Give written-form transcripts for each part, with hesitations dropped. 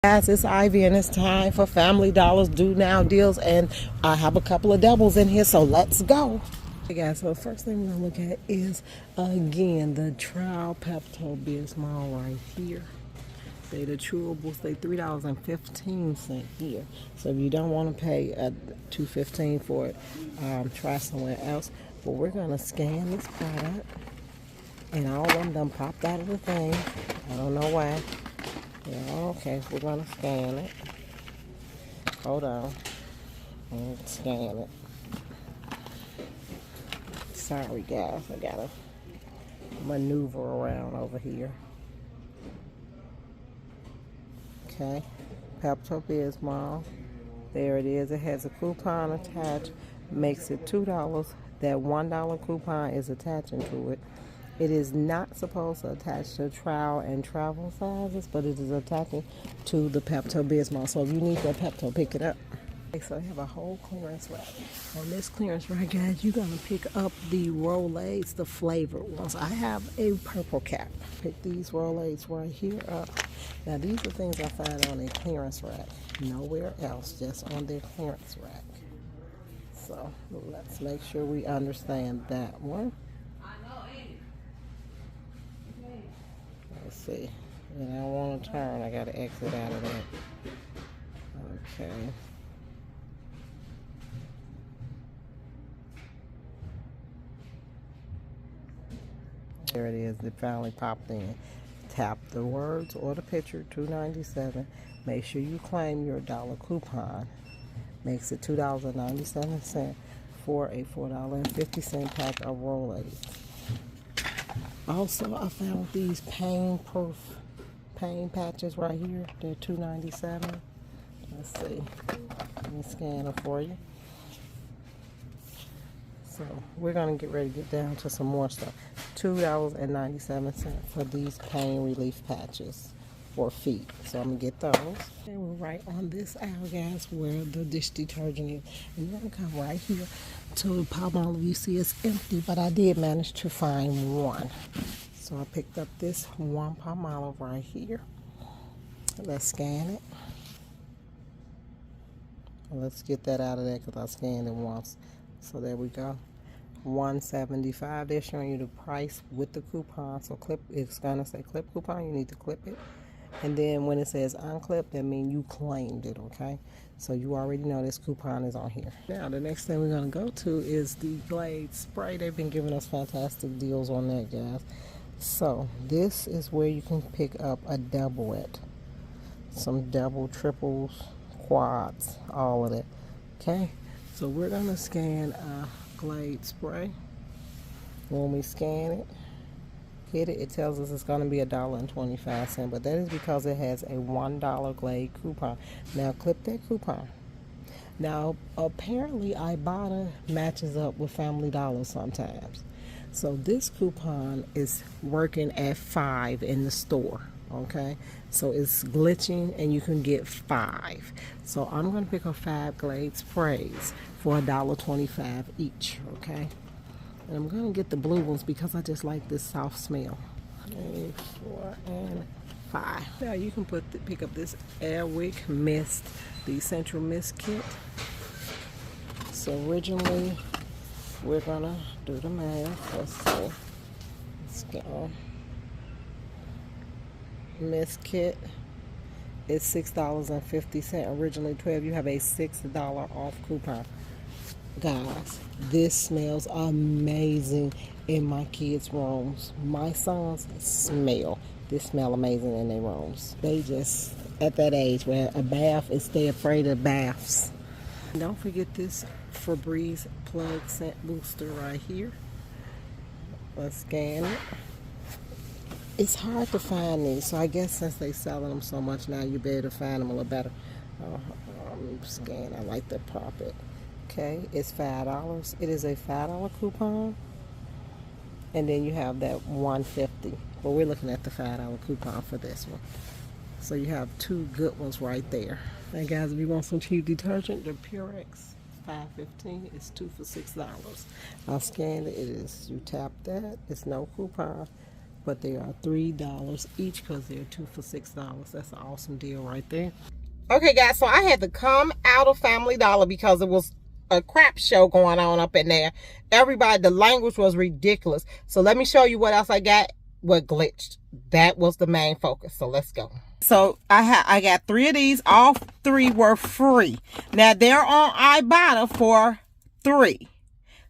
Guys, it's Ivy and it's time for Family Dollars Do Now deals, and I have a couple of doubles in here, so let's go. Hey guys, so the first thing we're gonna look at is again the trial Pepto Bismol right here. They the chewables, they $3.15 here. So if you don't want to pay $2.15 for it, try somewhere else. But we're gonna scan this product, and all of them done popped out of the thing. I don't know why. Yeah, okay, we're gonna scan it. Hold on. And scan it. Sorry guys, I gotta maneuver around over here. Okay, Pepto Bismol. There it is. It has a coupon attached. Makes it $2. That $1 coupon is attaching to it. It is not supposed to attach to trial and travel sizes, but it is attaching to the Pepto Bismol. So if you need that Pepto, pick it up. Okay, so I have a whole clearance rack. On this clearance rack, guys, you're going to pick up the Rolaids, the flavored ones. I have a purple cap. Pick these Rolaids right here up. Now, these are things I find on a clearance rack. Nowhere else, just on their clearance rack. So let's make sure we understand that one. Let's see. And I want to turn. I got to exit out of that. Okay. There it is. It finally popped in. Tap the words or the picture, $2.97. Make sure you claim your dollar coupon. Makes it $2.97 for a $4.50 pack of Rolaids. Also, I found these pain-proof pain patches right here. They're $2.97. Let's see. Let me scan them for you. So we're gonna get ready to get down to some more stuff. $2.97 for these pain relief patches for feet. So I'm gonna get those. And we're right on this aisle, guys, where the dish detergent is. And you're gonna come right here to the Palmolive. You see it's empty, but I did manage to find one. So I picked up this one Palmolive right here. Let's scan it. Let's get that out of there because I scanned it once. So there we go. $1.75. They're showing you the price with the coupon. So clip, it's gonna say clip coupon. You need to clip it. And then when it says unclip, that means you claimed it, okay? So you already know this coupon is on here. Now the next thing we're gonna go to is the Glade spray. They've been giving us fantastic deals on that, guys. So this is where you can pick up a double it. Some double, triples, quads, all of that. Okay? So we're gonna scan Glade spray. When we scan it, hit it, it tells us it's gonna be $1.25, but that is because it has a $1 Glade coupon. Now clip that coupon. Now apparently Ibotta matches up with Family Dollar sometimes. So this coupon is working at 5 in the store. Okay, so it's glitching and you can get 5. So I'm going to pick up 5 Glade sprays for $1.25 each. Okay, and I'm going to get the blue ones because I just like this soft smell. 3, 4, and 5. Now you can pick up this Airwick mist, the essential mist kit. So originally we're going to do the math. Let's see. Let's go. Mist kit is $6.50. Originally $12. You have a $6 off coupon. Guys, this smells amazing in my kids' rooms. My sons smell. This smell amazing in their rooms. They just at that age where a bath is they afraid of baths. Don't forget this Febreze plug scent booster right here. Let's scan it. It's hard to find these, so I guess since they selling them so much now, you better find them a little better. Scan. I like to pop it. Okay, it's $5. It is a $5 coupon, and then you have that $1.50. But we're looking at the $5 coupon for this one. So you have 2 good ones right there. And guys, if you want some cheap detergent, the Purex $5.15 is 2 for $6. I'll scan it. It is, you tap that. It's no coupon. but they are $3 each because they're 2 for $6. That's an awesome deal right there. Okay, guys, so I had to come out of Family Dollar because it was a crap show going on up in there. Everybody, the language was ridiculous. So let me show you what else I got. What glitched. That was the main focus. So let's go. So I got 3 of these. All 3 were free. Now they're on Ibotta for $3.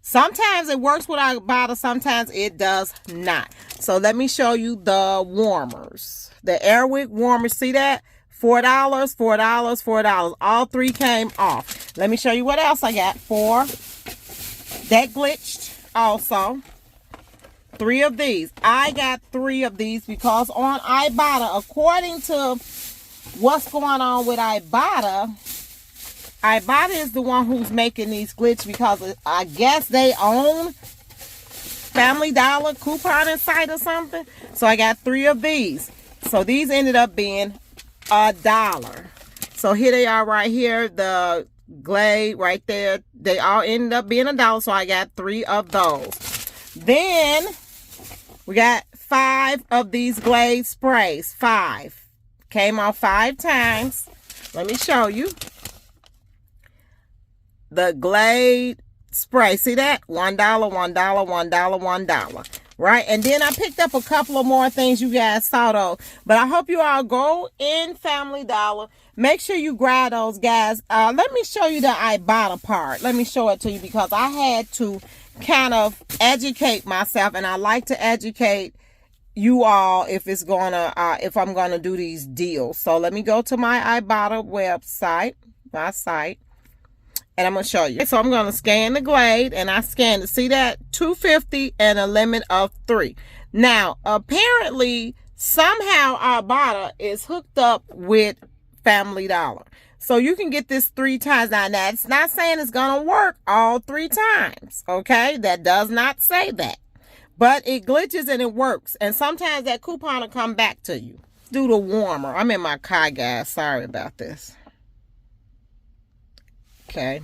Sometimes it works with Ibotta, sometimes it does not. So let me show you the warmers. The Airwick warmers, see that? $4, $4, $4. All 3 came off. Let me show you what else I got for that glitched also. 3 of these. I got 3 of these because on Ibotta, according to what's going on with Ibotta, Ibotta is the one who's making these glitch because I guess they own Family Dollar couponing site or something. So I got 3 of these. So these ended up being $1. So here they are right here. The Glade right there. They all ended up being $1. So I got 3 of those. Then we got 5 of these Glade sprays. 5. Came off 5 times. Let me show you. The Glade spray. See that? $1, $1, $1, $1. Right? And then I picked up a couple of more things you guys saw those. But I hope you all go in Family Dollar. Make sure you grab those, guys. Let me show you the Ibotta part. Let me show it to you because I had to kind of educate myself. And I like to educate you all if it's gonna if I'm gonna do these deals. So let me go to my Ibotta website, my site. And I'm going to show you. So I'm going to scan the Glade. And I scanned it. See that? $2.50 and a limit of 3. Now, apparently, somehow Ibotta is hooked up with Family Dollar. So you can get this 3 times. Now, that's not saying it's going to work all 3 times. Okay? That does not say that. But it glitches and it works. And sometimes that coupon will come back to you. Do the warmer. I'm in my car, guys. Sorry about this. Okay,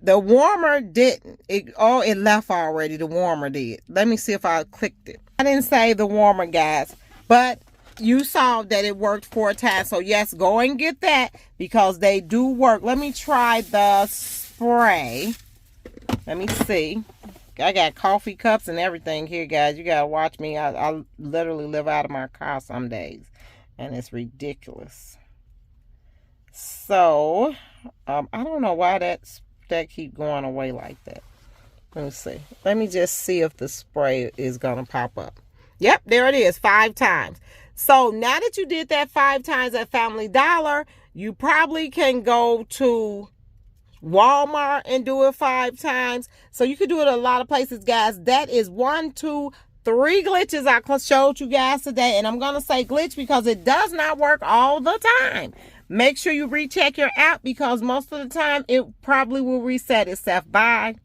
the warmer didn't. It left already. The warmer did. Let me see if I clicked it. I didn't save the warmer, guys, but you saw that it worked 4 times. So yes, go and get that because they do work. Let me try the spray. Let me see. I got coffee cups and everything here, guys. You gotta watch me. I literally live out of my car some days, and it's ridiculous. So I don't know why that keep going away like that. Let me see. Let me just see if the spray is gonna pop up. Yep, there it is, 5 times. So now that you did that 5 times at Family Dollar, you probably can go to Walmart and do it 5 times. So you can do it a lot of places, guys. That is 1, 2, 3 glitches I showed you guys today. And I'm gonna say glitch because it does not work all the time. Make sure you recheck your app because most of the time it probably will reset itself. Bye.